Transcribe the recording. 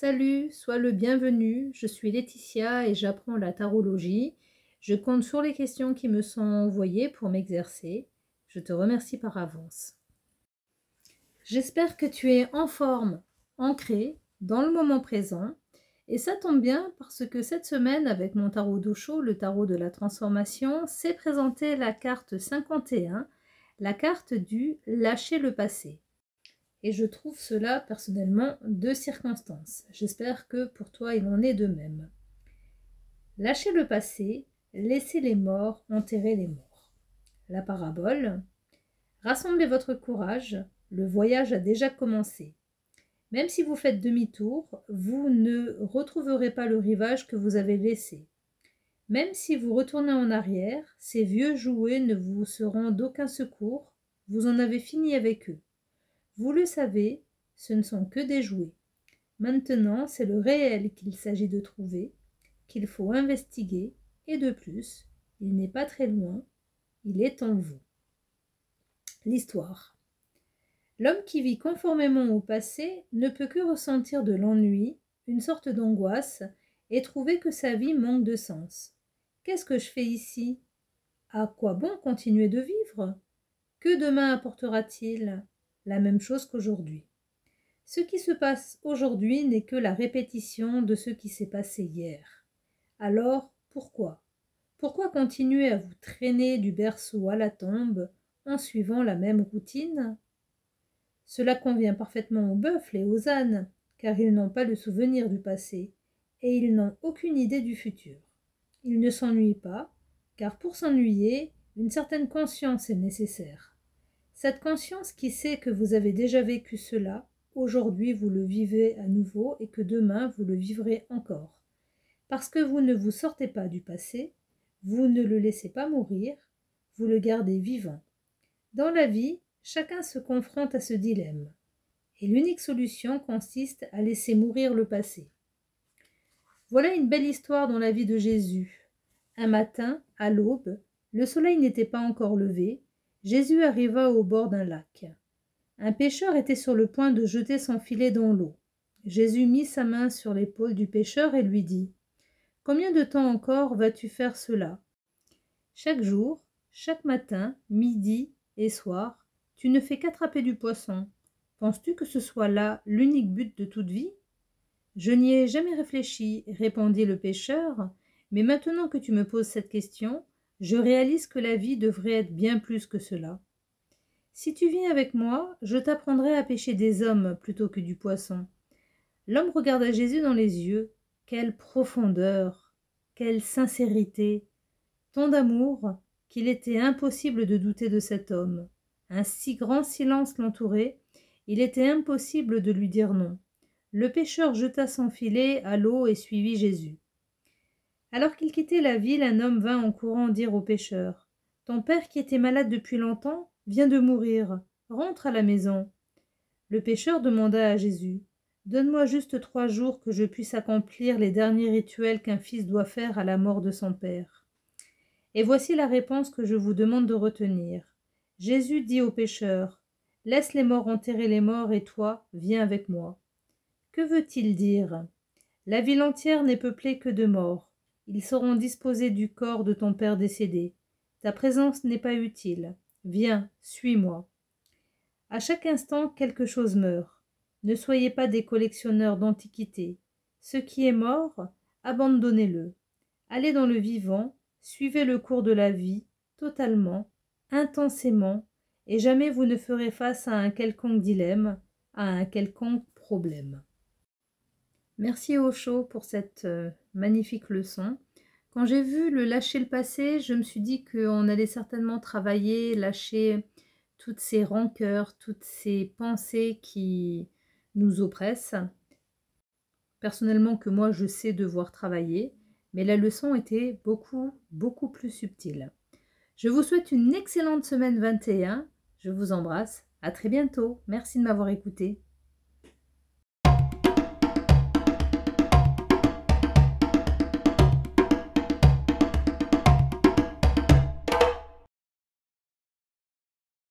Salut, sois le bienvenu. Je suis Laetitia et j'apprends la tarologie. Je compte sur les questions qui me sont envoyées pour m'exercer. Je te remercie par avance. J'espère que tu es en forme, ancré, dans le moment présent. Et ça tombe bien parce que cette semaine, avec mon tarot d'Osho, le tarot de la transformation, s'est présentée la carte 51, la carte du lâcher le passé. Et je trouve cela personnellement de circonstance. J'espère que pour toi il en est de même. Lâchez le passé, laissez les morts enterrer les morts. La parabole. Rassemblez votre courage, le voyage a déjà commencé. Même si vous faites demi-tour, vous ne retrouverez pas le rivage que vous avez laissé. Même si vous retournez en arrière, ces vieux jouets ne vous seront d'aucun secours, vous en avez fini avec eux. Vous le savez, ce ne sont que des jouets. Maintenant, c'est le réel qu'il s'agit de trouver, qu'il faut investiguer, et de plus, il n'est pas très loin, il est en vous. L'histoire. L'homme qui vit conformément au passé ne peut que ressentir de l'ennui, une sorte d'angoisse, et trouver que sa vie manque de sens. Qu'est-ce que je fais ici? À quoi bon continuer de vivre? Que demain apportera-t-il? La même chose qu'aujourd'hui. Ce qui se passe aujourd'hui n'est que la répétition de ce qui s'est passé hier. Alors, pourquoi? Pourquoi continuer à vous traîner du berceau à la tombe en suivant la même routine? Cela convient parfaitement aux buffles et aux ânes, car ils n'ont pas le souvenir du passé, et ils n'ont aucune idée du futur. Ils ne s'ennuient pas, car pour s'ennuyer, une certaine conscience est nécessaire. Cette conscience qui sait que vous avez déjà vécu cela, aujourd'hui vous le vivez à nouveau et que demain vous le vivrez encore. Parce que vous ne vous sortez pas du passé, vous ne le laissez pas mourir, vous le gardez vivant. Dans la vie, chacun se confronte à ce dilemme. Et l'unique solution consiste à laisser mourir le passé. Voilà une belle histoire dans la vie de Jésus. Un matin, à l'aube, le soleil n'était pas encore levé, Jésus arriva au bord d'un lac. Un pêcheur était sur le point de jeter son filet dans l'eau. Jésus mit sa main sur l'épaule du pêcheur et lui dit : « Combien de temps encore vas-tu faire cela ? Chaque jour, chaque matin, midi et soir, tu ne fais qu'attraper du poisson. Penses-tu que ce soit là l'unique but de toute vie ? » Je n'y ai jamais réfléchi, répondit le pêcheur, mais maintenant que tu me poses cette question, je réalise que la vie devrait être bien plus que cela. Si tu viens avec moi, je t'apprendrai à pêcher des hommes plutôt que du poisson. L'homme regarda Jésus dans les yeux. Quelle profondeur, quelle sincérité, tant d'amour qu'il était impossible de douter de cet homme. Un si grand silence l'entourait, il était impossible de lui dire non. Le pêcheur jeta son filet à l'eau et suivit Jésus. Alors qu'il quittait la ville, un homme vint en courant dire au pêcheur : « Ton père qui était malade depuis longtemps vient de mourir. Rentre à la maison. » Le pêcheur demanda à Jésus : « Donne-moi juste 3 jours que je puisse accomplir les derniers rituels qu'un fils doit faire à la mort de son père. » Et voici la réponse que je vous demande de retenir. Jésus dit au pêcheur : « Laisse les morts enterrer les morts et toi, viens avec moi. » Que veut-il dire? La ville entière n'est peuplée que de morts. Ils seront disposés du corps de ton père décédé. Ta présence n'est pas utile. Viens, suis-moi. À chaque instant, quelque chose meurt. Ne soyez pas des collectionneurs d'antiquités. Ce qui est mort, abandonnez-le. Allez dans le vivant, suivez le cours de la vie, totalement, intensément, et jamais vous ne ferez face à un quelconque dilemme, à un quelconque problème. Merci Osho pour cette magnifique leçon. Quand j'ai vu le lâcher le passé, je me suis dit qu'on allait certainement travailler, lâcher toutes ces rancœurs, toutes ces pensées qui nous oppressent. Personnellement que moi je sais devoir travailler, mais la leçon était beaucoup plus subtile. Je vous souhaite une excellente semaine 21. Je vous embrasse. À très bientôt. Merci de m'avoir écouté.